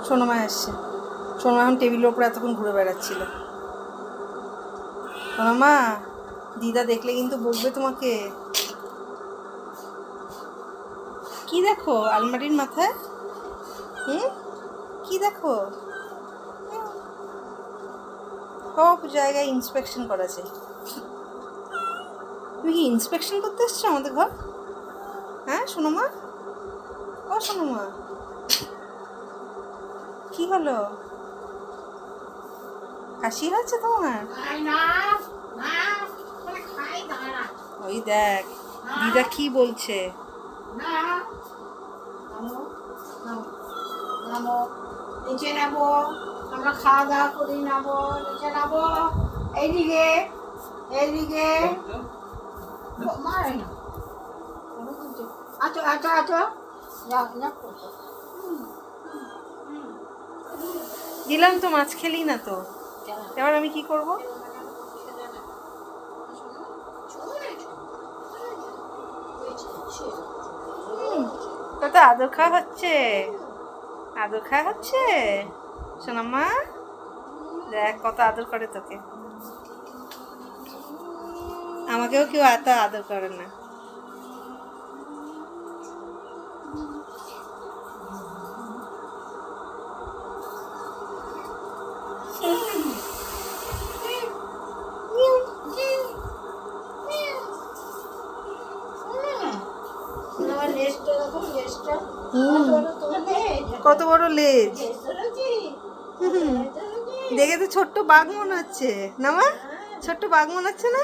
সোনামা এসছে। সোনামা এখন টেবিলের ওপরে এতক্ষণ ঘুরে বেড়াচ্ছিল। সোনামা, দিদা দেখলে কিন্তু বকবে তোমাকে। কি দেখো আলমারির মাথায়? কি দেখো? সব জায়গায় ইন্সপেকশন করেছে। তুমি কি ইন্সপেকশন করতে এসছো আমাদের ঘর? হ্যাঁ সোনামা, ও সোনামা, কি হলো? কাশি হয়েছে তোমার? ওই দেখ দিদা কি বলছে। নিচে নামো, আমরা খাওয়া দাওয়া করি, নামো, নিচে নামো, এইদিকে এইদিকে। আচ্ছা আচ্ছা আচ্ছা, দিলাম তো, মাছ খেলি না তো, এবার আমি কি করব? কত আদর খাওয়া হচ্ছে, আদর খাওয়া হচ্ছে সোনামা। দেখ কত আদর করে তোকে। আমাকেও কেউ এত আদর করে না। কত বড় লেজ, দেখে তো ছোট্ট বাঘ মনে হচ্ছে না মা? ছোট্ট বাঘ মনে হচ্ছে না?